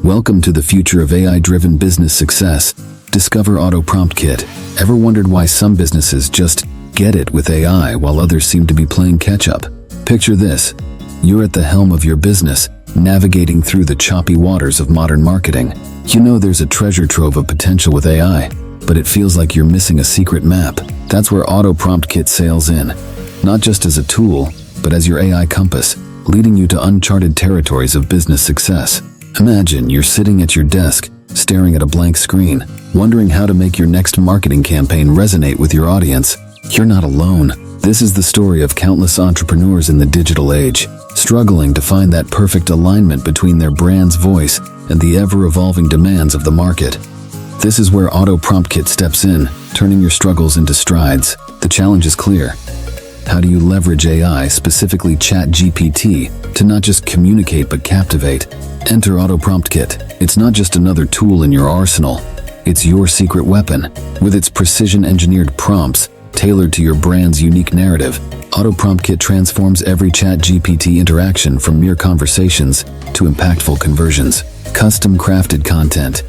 Welcome to the future of AI-driven business success. Discover Auto Prompt Kit. Ever wondered why some businesses just get it with AI while others seem to be playing catch-up? Picture this. You're at the helm of your business, navigating through the choppy waters of modern marketing. You know there's a treasure trove of potential with AI, but it feels like you're missing a secret map. That's where Auto Prompt Kit sails in. Not just as a tool, but as your AI compass, leading you to uncharted territories of business success. Imagine you're sitting at your desk, staring at a blank screen, wondering how to make your next marketing campaign resonate with your audience. You're not alone. This is the story of countless entrepreneurs in the digital age, struggling to find that perfect alignment between their brand's voice and the ever-evolving demands of the market. This is where Auto Prompt Kit steps in, turning your struggles into strides. The challenge is clear. How do you leverage AI, specifically ChatGPT, to not just communicate but captivate? Enter Auto Prompt Kit. It's not just another tool in your arsenal. It's your secret weapon. With its precision-engineered prompts, tailored to your brand's unique narrative, Auto Prompt Kit transforms every ChatGPT interaction from mere conversations to impactful conversions. Custom-crafted content.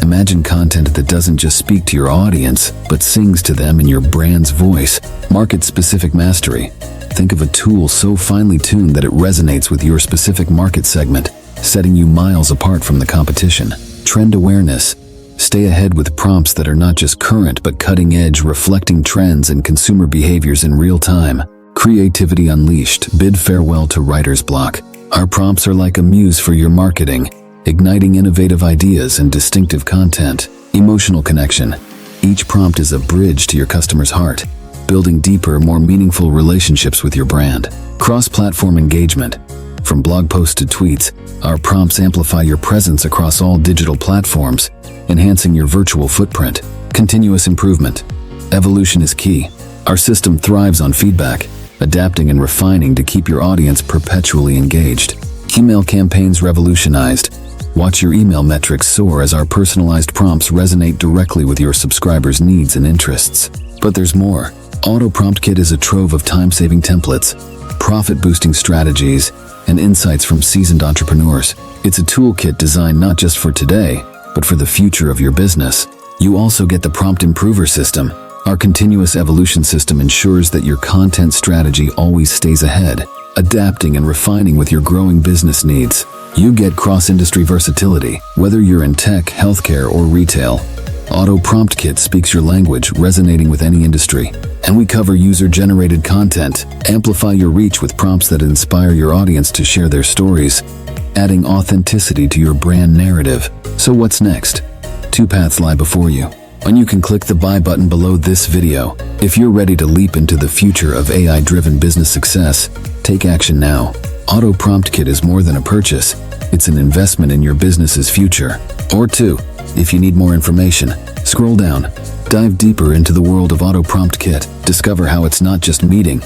Imagine content that doesn't just speak to your audience, but sings to them in your brand's voice. Market-specific mastery. Think of a tool so finely tuned that it resonates with your specific market segment, setting you miles apart from the competition. Trend awareness. Stay ahead with prompts that are not just current but cutting-edge, reflecting trends and consumer behaviors in real time. Creativity unleashed. Bid farewell to writer's block. Our prompts are like a muse for your marketing, igniting innovative ideas and distinctive content. Emotional connection. Each prompt is a bridge to your customer's heart, building deeper, more meaningful relationships with your brand. Cross-platform engagement. From blog posts to tweets, our prompts amplify your presence across all digital platforms, enhancing your virtual footprint. Continuous improvement. Evolution is key. Our system thrives on feedback, adapting and refining to keep your audience perpetually engaged. Email campaigns revolutionized. Watch your email metrics soar as our personalized prompts resonate directly with your subscribers' needs and interests. But there's more. Auto Prompt Kit is a trove of time-saving templates, profit-boosting strategies, and insights from seasoned entrepreneurs. It's a toolkit designed not just for today, but for the future of your business. You also get the Prompt Improver system. Our continuous evolution system ensures that your content strategy always stays ahead, adapting and refining with your growing business needs. You get cross-industry versatility. Whether you're in tech, healthcare, or retail, Auto Prompt Kit speaks your language, resonating with any industry. And we cover user-generated content. Amplify your reach with prompts that inspire your audience to share their stories, adding authenticity to your brand narrative. So what's next? Two paths lie before you, and you can click the buy button below this video. If you're ready to leap into the future of AI-driven business success, take action now. Auto Prompt Kit is more than a purchase. It's an investment in your business's future. Or two, if you need more information, scroll down. Dive deeper into the world of Auto Prompt Kit. Discover how it's not just meeting,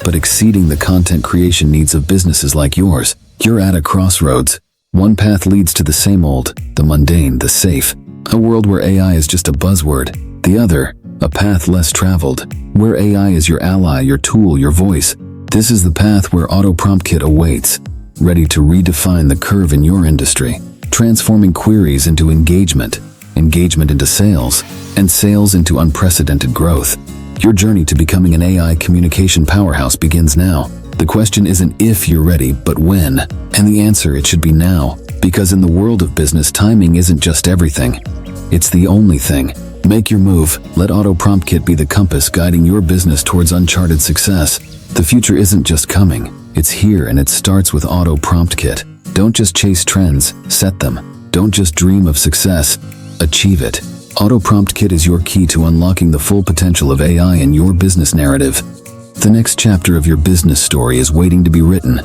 but exceeding the content creation needs of businesses like yours. You're at a crossroads. One path leads to the same old, the mundane, the safe. A world where AI is just a buzzword. The other, a path less traveled, where AI is your ally, your tool, your voice. This is the path where Auto Prompt Kit awaits, ready to redefine the curve in your industry, transforming queries into engagement, engagement into sales, and sales into unprecedented growth. Your journey to becoming an AI communication powerhouse begins now. The question isn't if you're ready, but when. And the answer, it should be now. Because in the world of business, timing isn't just everything. It's the only thing. Make your move. Let Auto Prompt Kit be the compass guiding your business towards uncharted success. The future isn't just coming. It's here, and it starts with Auto Prompt Kit. Don't just chase trends, set them. Don't just dream of success, achieve it. Auto Prompt Kit is your key to unlocking the full potential of AI in your business narrative. The next chapter of your business story is waiting to be written,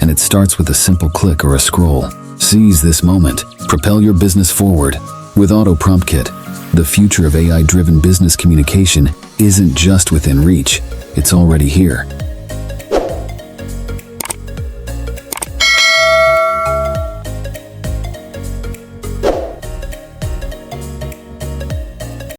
and it starts with a simple click or a scroll. Seize this moment. Propel your business forward. With Auto Prompt Kit, the future of AI-driven business communication isn't just within reach, it's already here.